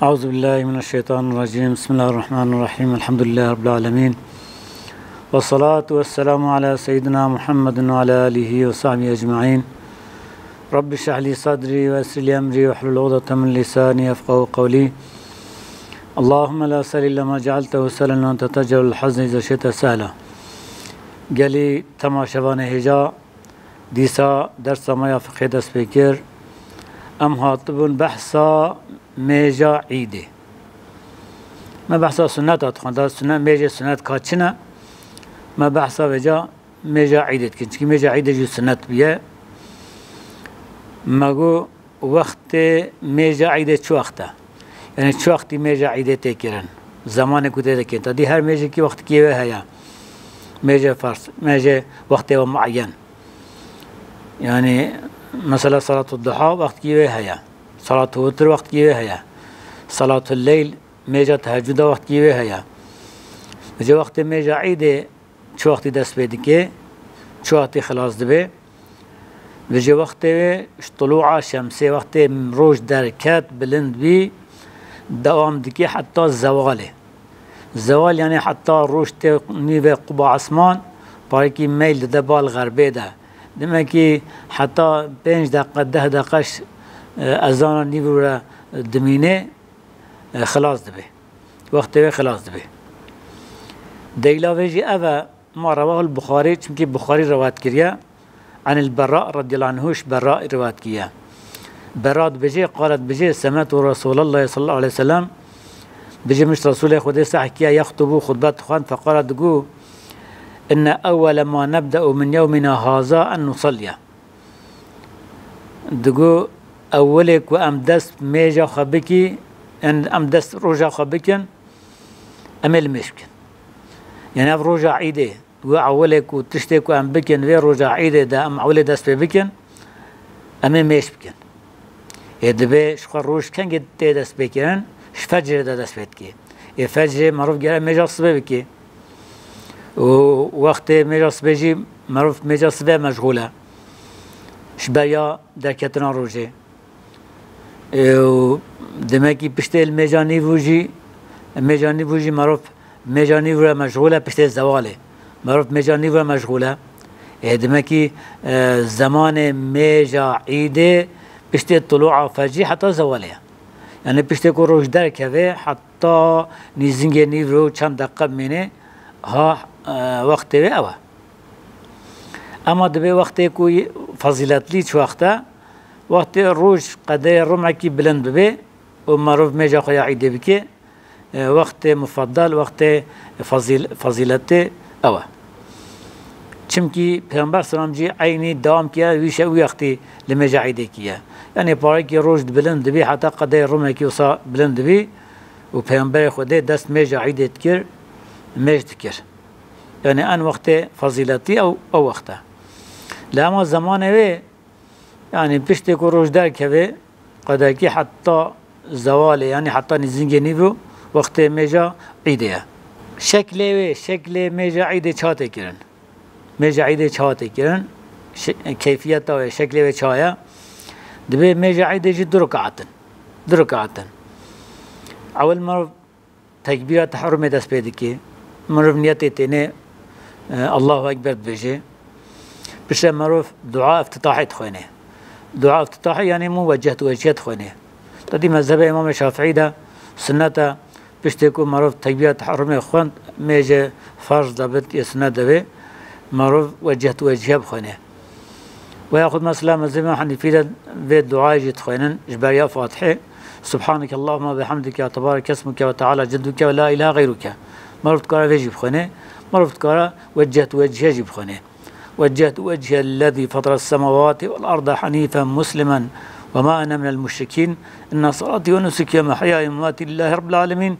أعوذ بالله من الشيطان الرجيم. بسم الله الرحمن الرحيم. الحمد لله رب العالمين، والصلاة والسلام على سيدنا محمد وعلى آله وصحبه أجمعين. رب اشرح لي صدري ويسر لي أمري واحلل عقدة من لساني يفقهوا قولي. اللهم لا سهل إلا ما جعلته سهلا وأنت تجعل الحزن إذا شئت سهلا. قالي تماشوان هجا ديسا درس ما فقه دست بكر ام هاتبون بحثا میجا عیده. ما بحثا سنت خونده سنت میجا سنت کاتشنا ما بحثا وجا میجا عیده کن چون میجا عیده جو سنت بیه. مگو وقت میجا عیده چه وقته؟ یعنی چه وقتی میجا عیده تکرن زمان کده دکن تا دی هر میجا کی وقت کیه هیا میجا فرض میجا وقت و معین. يعني مثلا صلاة الضحى وقت كيوه هيا، صلاة الوتر وقت كيوه هيا، صلاة الليل ميجا تهجد وقت كيوه هيا. جا وقت ميجا عيده شو وقت دست بيدكي شو وقت خلاص دبي. وجا وقت طلوع شمسي وقت روج دركات بلند بي دوام دكي حتى الزواله. الزوال يعني حتى روج نيفي قبع عثمان بايكي ميل دبال غربي ده. دمكي حتى 5 دقيقة 10 دقيقة أذان نيفورا دمينه خلاص دبي وقت خلاص دبي. ديلا ويجي أبا ما رواه البخاري چونكي البخاري روات كريا عن البراء رضي الله عنهوش براء روات كيا. براء بجي قالت بجي سمعت رسول الله صلى الله عليه وسلم بجي مش رسول خدي صح كيا يخطبوا خطبات خوان فقالت دقو إن أول ما نبدأ من يومنا هذا أن نصلي. دقو أولك وأمدست ميجا خبكي أن أمدست رجع خبكن أمل مشكن. يعني أف رجع عيده وأولك وتشتك وأم بكن وي رجع عيده ده أم أولي دست بكن أمل مش بكن. يدبي شخر روش كان قد دست بكن فجر ده دست بكي. فجر معروف جرا ميجا صبي بكي. ووقت مجلس بيجي معروف مجلس به مشغولة شبايا دركتنا روجي دمكي بشتي المجاني وجي معروف مجاني ولا مشغولة بشتي الزوالي معروف مجاني ولا مشغولة دمكي زمان ميجا عيدة بشتي طلوع فجي حتى زوالية يعني بشتي كو روج دركه حتى نيزنجي نيفرو چند دقيقة منه ها وقت اوه. اما دبي وقت کوی فضیلت لی چه وقت روز قدر رمع کی بلند ببی و معروف میجا خویا عیده بکی وقت مفضل وقت فضیلت اوه. چمکی پیامبر سلام جی عینی دوام کیا ویشه وقتی لمیجا عیده کیا یعنی پاره کی روز بلند بی حتی قدر رمع کی وصا بلند بی و پیامبر خوده دست میجا عیده کر مجد كر يعني أن وقت فضيلتي أو وقته لما زمان وي يعني بشتك روج دار كوي قداكي حتى زوال يعني حتى نزنجي نيفو وقت ميجا عيدية شكل ميجا عيدي چاته كرن ميجا عيدي چاته كرن كيفيته شكل وي چايا دبي ميجا عيدي جي دركعتن أول مرة تكبيرة تحرم دست بيدكي معروف نيتي تيني الله أكبر بيجي بش معروف دعاء افتتاحي تخوينه دعاء افتتاحي يعني موجهة وجهة خوينه تدي مذهب إمام الشافعي ده سنة بشتكو معروف تكبيرة تحرم خوان ميجي فرض ضبط يسنة ده معروف وجهة بخوينه ويأخذ مثلا مذهب حنفي ده بالدعاء يجي تخوينن جبريا فاتحة سبحانك اللهم وبحمدك تبارك اسمك وتعالى جدك ولا إله غيرك مرفت كارا فيجي بخونه مرفت كارا وجهت وجهي بخونه وجهت وجه الذي فطر السماوات والأرض حنيفا مسلما وما أنا من المشركين إن صلاتي ونسكي ومحياي ومماتي لله رب العالمين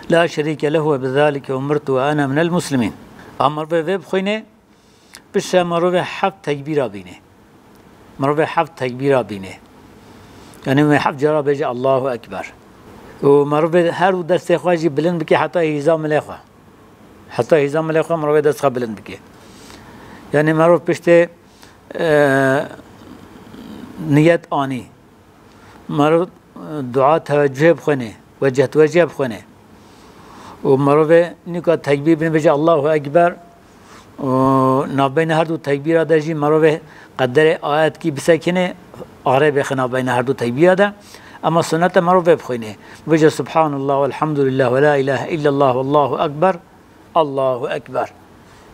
لا شريك له وبذلك أمرت وأنا من المسلمين. أمر في بخونه بش مرو حف تكبيرا بينه مرو حف تكبيرا بينه يعني ما حف جرا بيجي الله أكبر ومرو هر دست خواجي بلند بكي حتى هزام ملخه حتى هزام ملخه مرو دست بلند بكي يعني مرو بشته نيت آني مرو دعاء توجه بخونه وجه توجه بخونه ومروه نيكا تكبير بنبجي الله أكبر ونابين هردو تكبير دجي مروه قدر آيات كي بسكنه آره بخنا بين هردو تكبير ده أما سنة مروه بخونه بجي سبحان الله والحمد لله ولا إله إلا الله والله أكبر الله أكبر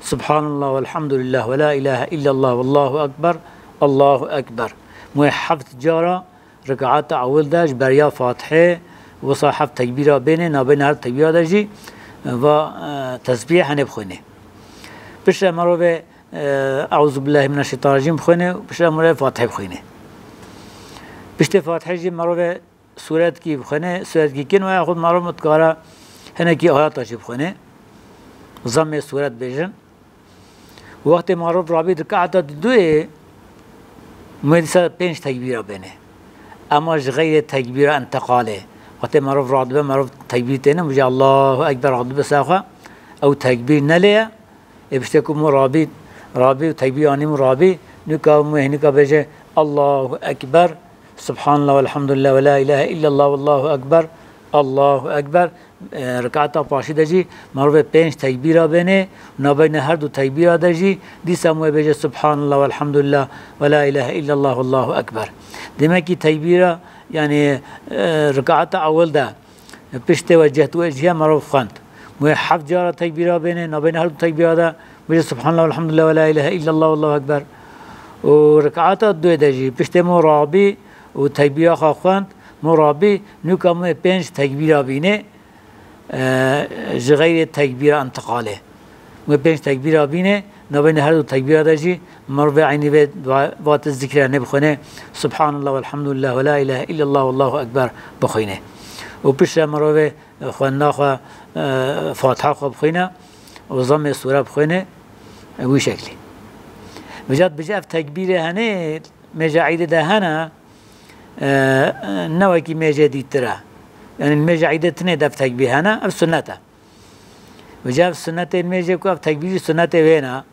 سبحان الله والحمد لله ولا إله إلا الله والله أكبر الله أكبر حفظ جارة ركعات أول داش بريا فاتحة وصاحب تكبيرة بينه نابين هر تكبيرة داجي وتسبيح هنبخونه بش مروه أعوذ بالله من الشيطان الرجيم بخونه بش مروه فاتحة بخونه بشت فاتحة جي مروه سورة كي بخونه سورة كي كن ويأخذ مروه متكارا هنا كي آيات جي بخونه ضم سورة بيجن وقت مروه رابي ركعات دوه مدرسة بينش تكبيرة بينه أما غير تكبيرة انتقاله وقت مروه رادبه مروه تكبير تينه مجي الله أكبر رادبه ساخه أو تكبير نليه بشتكو مرابي رابي وتكبير أني مرابي نكا مهنكا بيجي الله أكبر سبحان الله والحمد لله ولا إله إلا الله والله أكبر الله أكبر ركعتا باشي دجي مروه بينش تكبيرة بينه نابين هردو تكبيرة دجي دي سموه بيجي سبحان الله والحمد لله ولا إله إلا الله والله أكبر دمكي تكبيرة يعني ركعتا أول ده بشت وجهت وجهه مروه خانت حفظ جارة تكبيرة بينه نابين هردو تكبيرة ده بيجي سبحان الله والحمد لله ولا إله إلا الله والله أكبر وركعتا دو دجي بشت مرابي وتكبيرة خانت مرابي نكمل بينش تكبيرة بينه غير تكبيرة انتقاله وبينش تكبيرة بينه نبين هردو تكبيرة دجي مربع عيني بيت بات الذكر نبخنه سبحان الله والحمد لله ولا إله إلا الله والله أكبر بخينه وبش مربع خوانا خوا فاتحة خوا بخينه وضم السورة بخينه وشكلي بجد بجاء تكبيرة هني مجاعيد ده هنا نوكي مجدي ترى يعني المجاعيد تني دف تكبير هنا السنة وجاب السنة المجاعيد كوف تكبير السنة وينا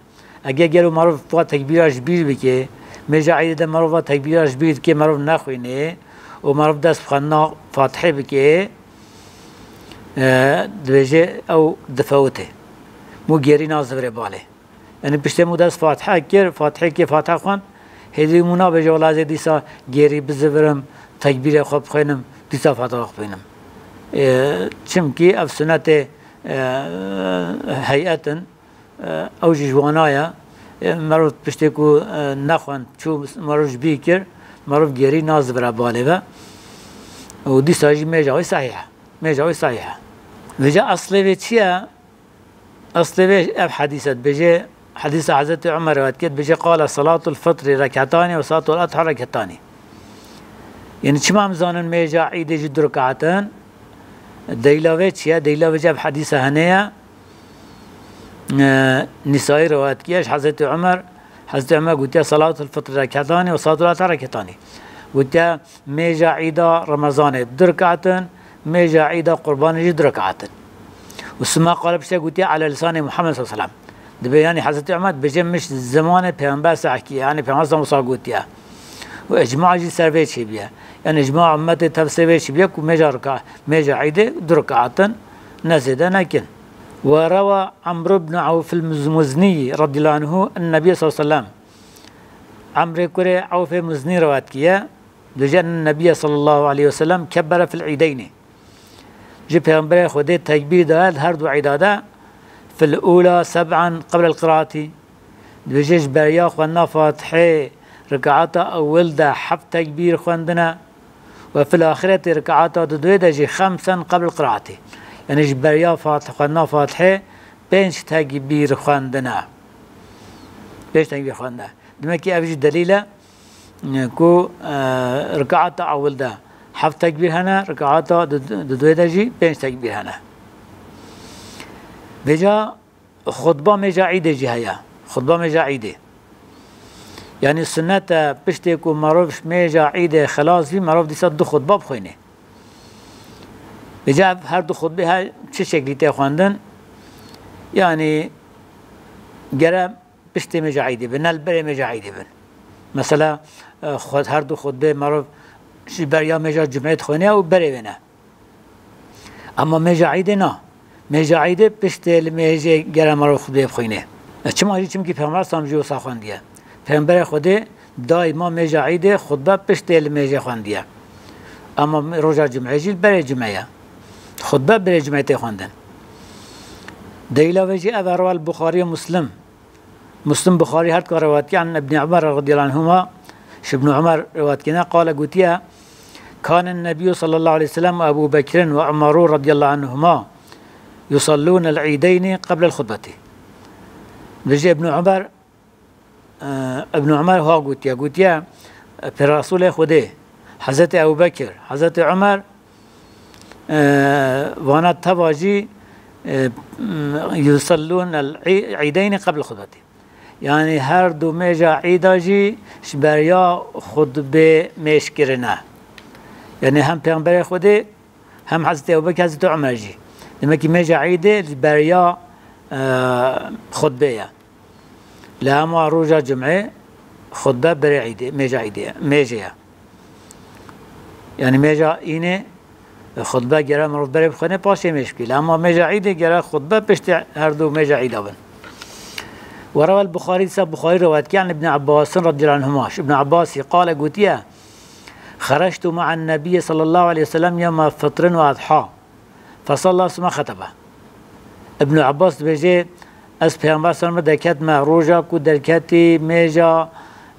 أجي جلو معروف فات تكبير أشبير بكي مجاعيد ده معروف تكبير أشبير كي معروف نخوينه ومعروف دست خنا فاتحة بكي دبجة أو دفوته مو جيري نازفر باله يعني بشتى دست فاتحة كير فاتحة كي فاتحة خان هذي منا بجوالازه ديسا جيري بزفرم تكبير خوب خينم ديسا فاتحة خبينم چمكي اف سنة هيئة او جوانايا مروف بشتكو نخوان شو مروف بيكر مروف جيري نازفر باله و ديسا جي ميجاوي صحيحة ميجاوي صحيحة وجا أصلي بيتشيا أصلي بيش أب حديثة بيجي حديث حضرت عمر واتكت بيجي قال صلاة الفطر ركعتان وصلاة الأضحى ركعتان يعني شما مزانن ميجا عيد جد ركعتان ديلا بيتشيا ديلا بيجي أب حديثة هنيا نسائي روات كياش حضرت عمر قلت صلاة الفطر ركعتان وصلاة الأضحى ركعتان قلت ميجا عيدا رمضان بدركعتان ميجا عيدا قربان جد ركعتان وسما قال بشي قلت على لسان محمد صلى الله عليه وسلم دبي يعني حضرت عمر بيجي مش زمان پیغمبر سحكي يعني پیغمبر صلى الله عليه واجماع جي سربي شي بيا يعني اجماع امته تفسير شي بيا ميجا ركعه ميجا عيده دركعتان نزيد لكن وروى عمرو بن عوف المزني رضي الله عنه النبي صلى الله عليه وسلم عمرو كوري عوف المزني روات كيا دجن النبي صلى الله عليه وسلم كبر في العيدين جي پیغمبر خود تكبير داد هر دو عيداده في الأولى 7 قبل القراءة بجيش بريا خوانا فاتحة ركعات أول ده حف تكبير خواندنا وفي الآخرة ركعات دوية جي 5 قبل القراءة يعني جبريا خوانا فاتحة بينش تكبير خواندنا بينش تكبير خواندنا دمكي أبجي دليلة كو ركعات أول ده حف تكبير هنا ركعات دوية جي بينش تكبير هنا بجا خطبة مجا عيدة جهية خطبة مجا عيدة يعني السنة بشتكو معروف مجا عيدة خلاص في معروف دي صد خطبة بخوينه بجا هر دو خطبة ها چه شكلي تخواندن يعني جرا بشتي مجا عيدة بن البري مجا عيدة بن مثلا هر دو خطبة معروف شی بریا میجا جمعه خونه و بره نه. اما میجا عید نه. میجا عید پشت میجا گرم رو خود بخوینه. چه ماجی چیم که پیامبر سامجی و ساخوندیه. پیامبر خدا دائما میجا عید خطبه پشت میجا خواندیه. اما روزا جمعه جیل بره جمعه. خطبه بره جمعه خواندن. دلیل وجه رواه البخاری و مسلم. مسلم بخاري هات رواتي عن ابن عمر رضي الله عنهما ابن عمر رواتينا قال قوتيا كان النبي صلى الله عليه وسلم وأبو بكر وعمر رضي الله عنهما يصلون العيدين قبل الخطبة. بيجي ابن عمر هو قوتيا في رسول خده حضرت أبو بكر حضرت عمر وانا تواجي يصلون العيدين قبل الخطبة. يعني هر دو میجا عیدا جی بریا خطبه میش کرنه. يعني هم پیغمبر خوده هم حضرت ابوبکر حضرت عمر جی دمکی میجا عیده بریا خطبه یا لما روزا جمعه خطبه بر عیده میجا عیده میجا يعني میجا اینه خطبه گره مرد بره بخونه پاشه میشکی لما میجا عیده گره خطبه پشت هر دو میجا عیدا بن. وروى البخاري سب بخاري رواه عن ابن عباس رضي الله عنهما ابن عباس قال قوتيا خرجت مع النبي صلى الله عليه وسلم يوم فطر واضحى فصلى ثم خطبه. ابن عباس بيجي از پیامبر صلی الله علیه و درکت روزا کو درکتی میجا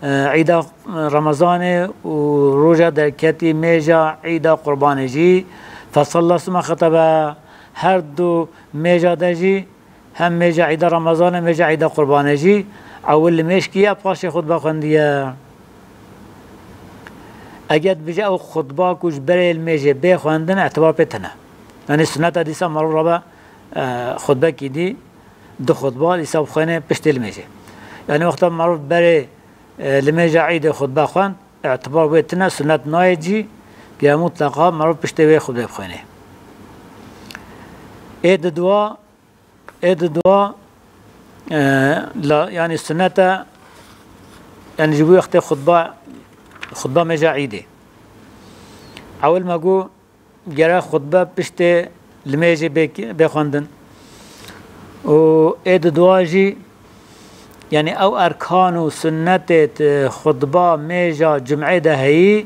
عید رمضان و روزا درکتی میجا عید قربان جی فصلى ثم خطبه هر دو میجا دجی هم میجا عید رمضان میجا عید قربان جی اول میش کیا پاش خطبه خوندیه. اگر بجا او خطبه کوش بره میجا به خواندن اعتبار پتنه یعنی سنت دیسا مرو ربا خطبه کی دی دو خطبه دیسا بخونه پشت میجا یعنی وقتا مرو بره لمیجا عید خطبه خوند اعتبار پتنه سنت نایجی که مطلقا مرو پشت وی خطبه بخونه. عید دعا لا يعني السنة يعني جبوا وقت خطبة مجا عيدة أول ما جو جرا خطبة بشت لميجي بخوندن و عيد دعا جي يعني أو أركان وسنة خطبة مجا جمعة ده هي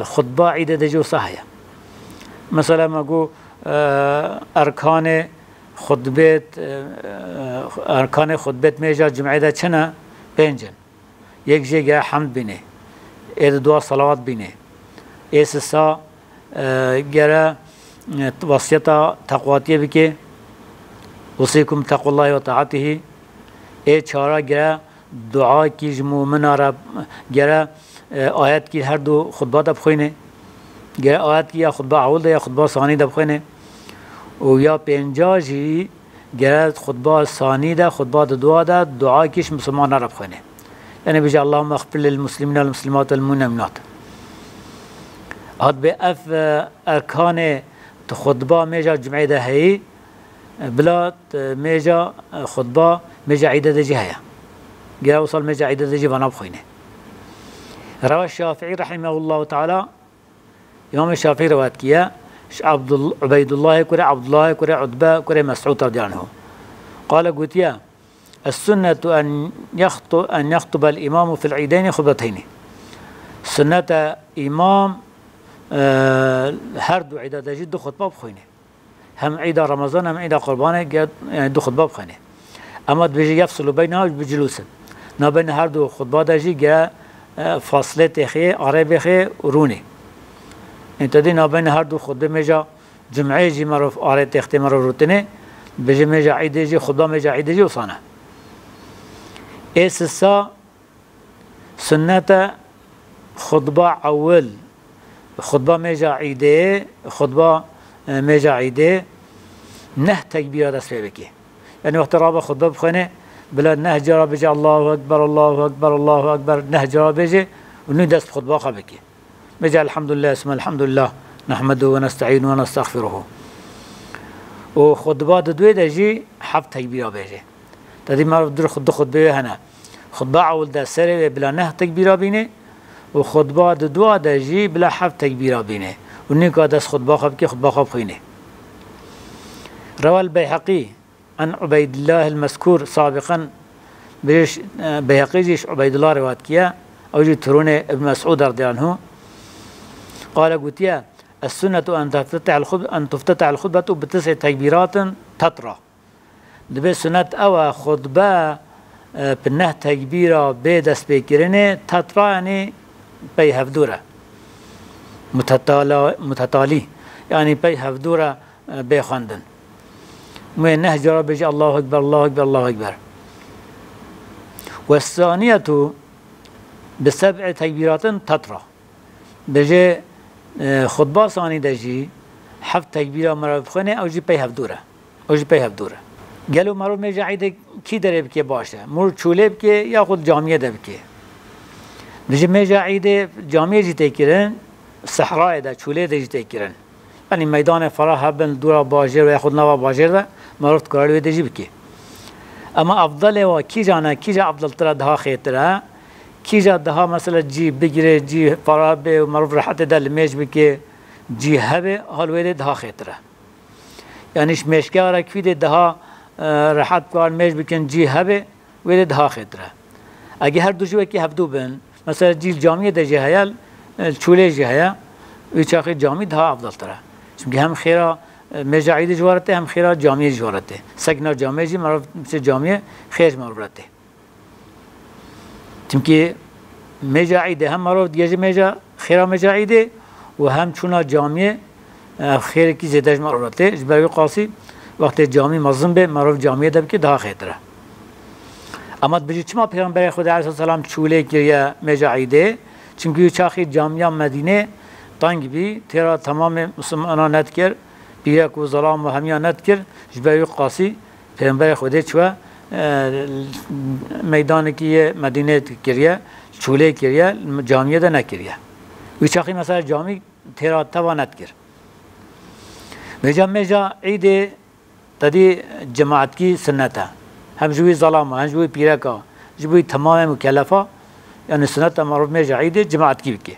خطبة عيدة دجو صحيح مثلا ما جو أركان ارکان خطبه میجا جمعه ده چنه پنجن یک جگه حمد بینه اید دعا صلوات بینه ایس سا گره وصیتا تقواتیه بکه وصیکم تقو الله و طاعته اید چارا گره دعا کی جمو مناره گره آیت کی هر دو خطبه ده بخوینه گره آیت کی یا خطبه اول ده یا خطبه ثانی ده بخوینه و یا پنجاجی گرد خطبه ثانی ده خطبه دعا ده دعا کش مسلمان رب خونه یعنی بجا اللهم اغفر للمسلمین والمسلمات والمؤمنات هاد به اف ارکان خطبه میجا جمعه ده هی بلا میجا خطبه میجا عیده ده جی هیا گرد وصل میجا عیده ده جی وناب خونه. رواه الشافعي رحمه الله تعالى امام الشافعي روایت کیا عبيد الله كري عبد الله كري عتبة كري مسعود رضي الله عنه قال قوتيا السنة أن يخطب الإمام في العيدين خطبتين. سنة إمام هر دو عيد دجيد دو خطبة بخوينه هم عيد رمضان هم عيد قربان يعني دو خطبة بخوينه أما بيجي يفصل بينها بجلوس ما بين هر دو خطبة دجي جاء فاصلة تخي عربي خي وروني انت دي نابين هر دو خطبه میجا جمعه جی معروف آره تخته معروف روتنه بجی میجا عیده جی خطبه میجا عیده جی وصانه اساسا سنت خطبه اول خطبه میجا عیده خطبه میجا عیده نه تکبیر دست بکی یعنی وقت رابع خطبه بخونه بلا نه جرا بجی الله اکبر الله اکبر الله اکبر نه جرا بجی و نو دست خطبه خبکی بجا الحمد لله اسم الحمد لله نحمده ونستعين ونستغفره و خطبات دوی دجی حب تکبیر بجی تدی ما در خطبه هنا خطبه اول ده سر بلا نه تکبیر بینه و خطبه دعا دجی بلا حفت تکبیره بینه و نیکا دست خطبه خواب که خطبه خواب خوینه. روى البيهقي عن عبيد الله المذكور سابقا بيش بيهقي جيش عبيد الله روات كيا أو جي ترون ابن مسعود رضي عنه قال قلت السنة أن تفتتح الخطبة بتسع تكبيرات تترى دبي سنة أو خطبة بنه تكبيرة بدس بكرنه تترى يعني بيهفدورة متتالي يعني بيهفدورة بيخندن من نهج ربي الله أكبر الله أكبر الله أكبر. والثانية بسبع تكبيرات تترى بجي خطبة ثاني دجي حفت تكبيرة مرة بخونه أو جي بيهفدورة أو جي بيهفدورة. قالوا مرة ميجا عيدك كي درب كي باشا مر چوله بكي ياخد جامعة دبكي بجي ميجا عيدة جامعة جي تكيرن صحراء دا چوله دا جي تكيرن يعني ميدان فرح هبن دورا باجر وياخد نوا باجر دا مرفت كرالوه دا جي بكي. اما افضل و كي جانا كي جا افضل ترى دها خيترها كي جا دها مثلا جي بگيره جي فرح به ومرف رحت دا لميج بكي جي هبه هالوه دها خيترها يعني مشكارا كفيد دها راحت کار میش بکن جی هبه ولی ده خطره. اگه هر دو جوی که هفدو بن مثلا جیل جامعه ده جهیل چوله جهیا ویچاقی جامعه ده افضل تره. چون هم خیرا مجاعید جوارته هم خیرا جامعه جوارته. سکنا جامعه جی معروف مثل جامعه خیر معروفته. چون که مجاعید هم معروف دیگه مجا خیرا مجاعیده و هم چونا جامعه خیر کی زیادش معروفته. برای قاسی وقت جامعه مظلوم به معروف جامعه دب که ده خطره. اما بجی چما پیامبر خدا علیه السلام چوله کریه مجاعیده چونکه چاخی جامعه مدینه تنگ بی تیرا تمام مسلمانان ند کرد بیرک و ظلام و همیان ند کرد جبری قاسی پیامبر خدا چوا میدان کی مدینه کریه چوله کریه جامعه ده نکریه و چاخی مثلا جامعه تیرا تواند کرد. بجا مجاعیده تدي جماعت کی سنت ہے ہم جوی ظلام ہیں جوی پیرا کا جوی تمام مکلفہ یعنی سنت معروف میں جعید جماعت کی بکے.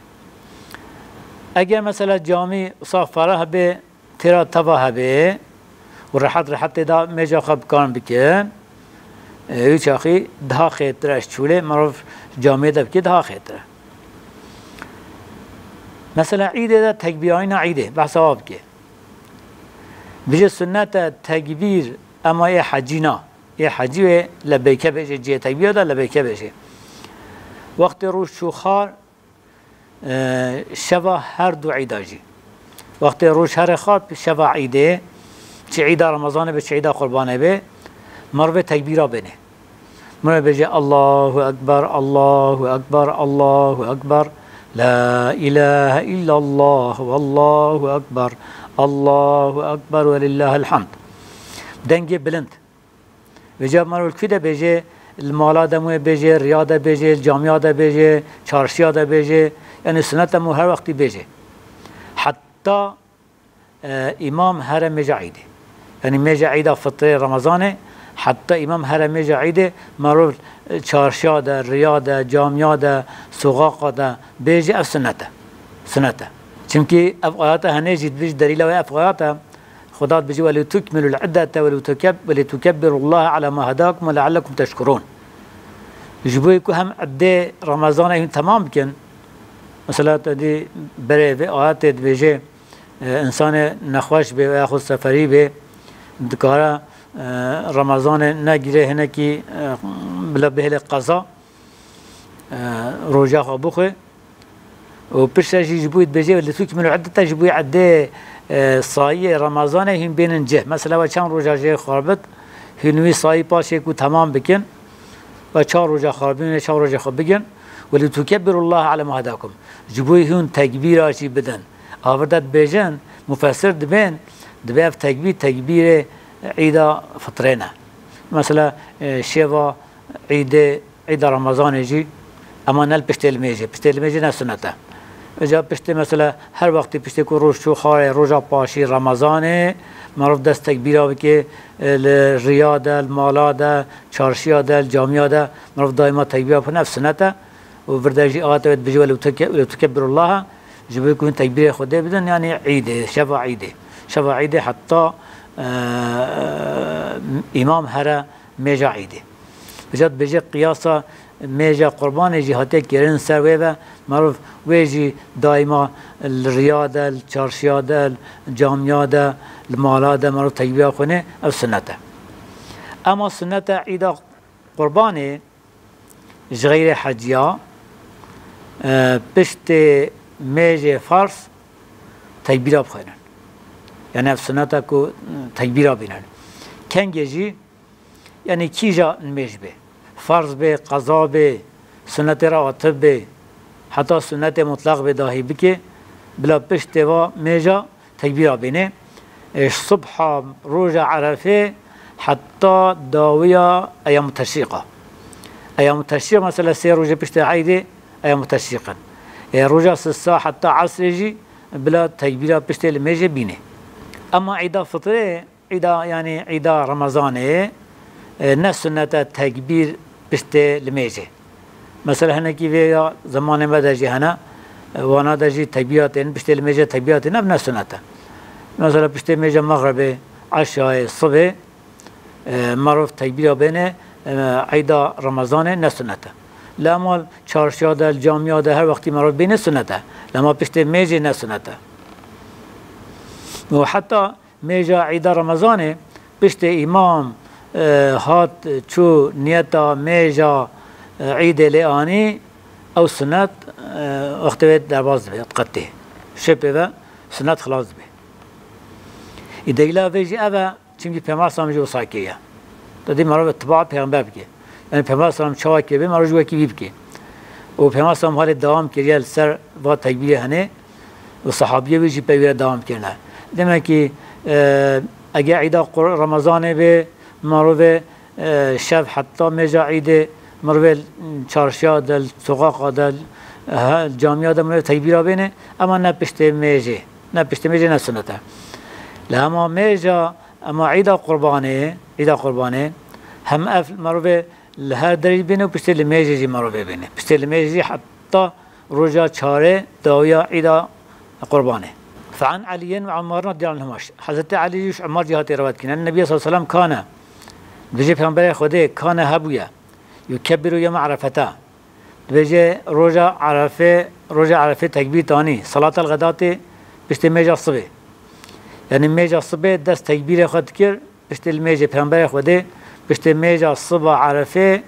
اگر مثلا جامع صافرہ به تیرا تبا به و راحت دا میجا خب کان بکن ایچ اخی ده خیترش چوله معروف جامع دب که ده خیتره. مثلا عید دا تکبیرین عیده بحث آب که بجه سنت تکبیر اما یه حجینا یه حجی لبیکه بشه جه تکبیر دا لبیکه بشه. وقت روز شوخار شبه هر دو عیده جی وقت روز هر خواب شبه عیده چه عیده رمضانه به چه عیده قربانه به مروه تکبیره بینه مروه بجه الله اکبر الله اکبر الله اکبر لا اله الا الله والله اکبر الله اکبر ولله الحمد دنگ بلند بجا مرول کده بجه المالا دمو بجه ریاده بجه الجامعه ده بجه چارشیا ده بجه یعنی سنت مو هر وقتی بجه حتی امام هر مجاعیده یعنی مجاعیده فطر رمضانه حتی امام هر مجاعیده مرول چارشیا ده ریاده جامعه ده سوغاقه ده بجه اف سنته چونکه افقایات هنه جید بیش دلیل و افقایات خدا بجی ولی تکمل العدة ولی تکبر الله على ما هداكم ولعلكم تشكرون جبوی که هم عده رمضان این تمام بکن مثلا تدی بره و آیات بجی انسان نخوش به و خود سفری به دکارا رمضان نگیره هنه که بلا بهل قضا روجا خواه بخواه و پرشش جبوید بجی ولی تکمل العدة جبوی عده سایه رمضان هم بینن جه مثلا و چند روزه جه خرابت هنوی سایه پاشه کو تمام بکن و چهار روزه خرابین و چهار روزه خوب بگن ولی تکبر الله علی ما هداکم جبوی هون تکبیر آشی بدن آوردت بیجن مفسر دبین دبیف تکبیر عیدا فطرینه مثلا شیوا عید رمضان جی اما نل پشتل میجی نه سنته جا پشته مثلا هر وقتی پشته کو روز شو خاره روزا پاشی رمضانه معروف دست تکبیره که ریاده المالاده چارشیاده الجامعه ده معروف دائما تکبیره په نفس سنته وفرداجي آتوت بجوا لو تكبر الله جبكون تكبير خده بدن يعني عيده شفا عيده شفا عيده حتى إمام هرا ميجا عيده بجد بيجي قياسا ميجا قربان جهاتي كيرن سر ويبا معروف ويجي دائما الرياضة الشارشيادة الجاميادة المالادة معروف تكبير خونه أو سنته أما سنته عيدا قرباني غير حجيا بشت ميجي فارس تكبير بخيرن يعني في سنته كو تكبير بينن كان يجي يعني كيجا الميج به فرض به قضاء به سنة رواتب به حتى سنة مطلق به داهي بكي بلا پشت و ميجا تكبير بينه الصبح روجا عرفه حتى داوية أيام التشريقة أيام التشريق مثلا سير روجا پشت عيدة أيام التشريقا روجا الساعة حتى عصر يجي بلا تكبير پشت الميجا بينه أما عيدا فطرة عيدا يعني عيدا رمضان نفس سنة تكبير بشت الميجة مثلا هنا كيف زمان ما دجي هنا وانا دجي تكبيراتين بشت الميجة تكبيراتين نفس سنة مثلا بشت الميجة مغرب عشاء الصبح معروف تكبير بينه عيدا رمضان نفس سنة لما چارشاد الجامعة ده هر وقتی معروف بين سنة لما بشت الميجة نفس سنة وحتى ميجا عيدا رمضان بشت إمام هات شو نيتا ميجا عيد لآني أو سنة وقتويت درباز به قطه شبه سنة خلاص به إذا إلا فيجي أبا چونكي پیغمبر سلام جو ساكيه تدي مرة اتباع پیغمبر بكي يعني پیغمبر سلام شاكيه به مرة جوا كي بكي و پیغمبر سلام حال دوام كريا سر و تكبير هنه و صحابيه بيجي بيوير دوام كرنا دمنا كي اگه عيدا رمضان به مروه شب حتى مجا عيده مروه چارشا دل سقاق دل جامعه دل مروه تكبير بينه اما نپشت مجه نپشت مجه نسنته لما مجا اما عيدا قربانه هم اف مروه لهر دری بينه پشت المجه جي مروه بينه پشت المجه حتى رجا چاره داويا عيدا قربانه فعن علي وعمار رضي الله عنهما حضرت علي وعمار جهات روایت کنن النبي صلى الله عليه وسلم كان بيجي پیغمبر خدا كان هبويا يكبر يوم عرفته بيجي رجا عرفه تكبير تاني صلاة الغداة بشت ميجا الصبح يعني ميجا الصبح دست تكبير خد كر بشت الميجا پیغمبر خدا بشت ميجا الصبح عرفه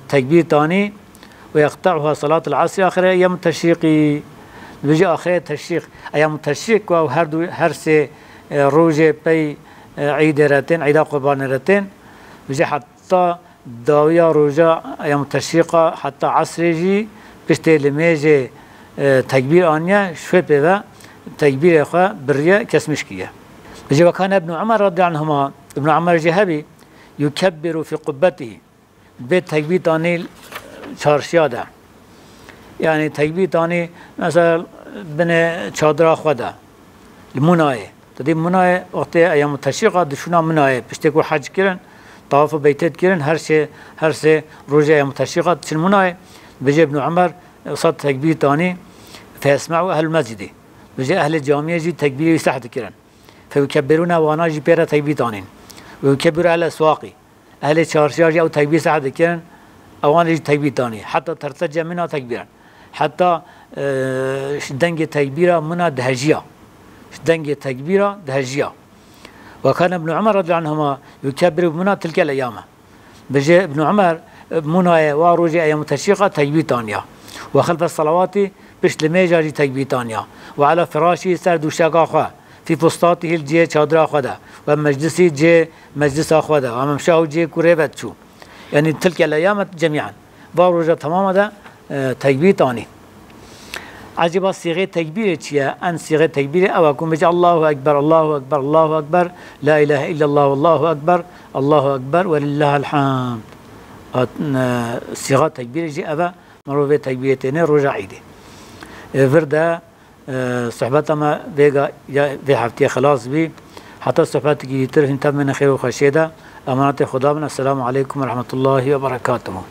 تكبير تاني ويقطعها صلاة العصر آخر أيام التشريق بيجي آخر التشريق أيام التشريق و هر سه روجه بي عيد راتين عيد قربان راتين بيجي حتى داوية روجا أيام التشريق حتى عصر جي بشت لميجي تكبير آنيا شوي بيبا تكبير إخوة بريا كسمشكية بيجي وكان ابن عمر رضي عنهما ابن عمر جهبي يكبر في قبته بيت تكبير تاني شارشياده يعني تكبير تاني مثلا بين چادر خدا المناية تدي مناية وقت أيام التشريق دشونا مناية بيشتكوا حج كرن طواف بيتات كرن هر شيء رجع أيام التشريق تشل مناية بيجي ابن عمر صد تكبير تاني فيسمعوا أهل المسجد بيجي أهل الجامعة جي تكبير يسحت كرن فيكبرون وانا جي بيرا تكبير تاني ويكبروا على الأسواق أهل شارشار أو تكبير سحت كرن أوان جي تكبير تاني حتى ترتجى منها تكبيرا حتى دنگ تكبيرا منا دهجيا دنگ تكبيرا دهجيا وكان ابن عمر رضي الله عنهما يكبر منا تلك الأيام بجي ابن عمر منا واروجي أيام التشريق تكبير تانيا وخلف الصلوات بش لميجاري تكبير تانيا وعلى فراشي سر دوشاق أخوة في فسطاته الجي چادر أخوة ومجلسي جي مجلس أخوة وممشاه جي كريبت شو يعني تلك الأيام جميعا واروجي تماما ده تكبير تاني عجبا صيغه تكبير چيا ان صيغه تكبير او اكون بجي الله اكبر الله اكبر الله اكبر لا اله الا الله والله اكبر الله اكبر ولله الحمد صيغه تكبير جي ابا مروه تكبيرتين رجع عيده فردا صحبتها ما بيجا في حفتي خلاص بي حتى صحبتك يتر انت من خير وخشيده امانه خدا من السلام عليكم ورحمه الله وبركاته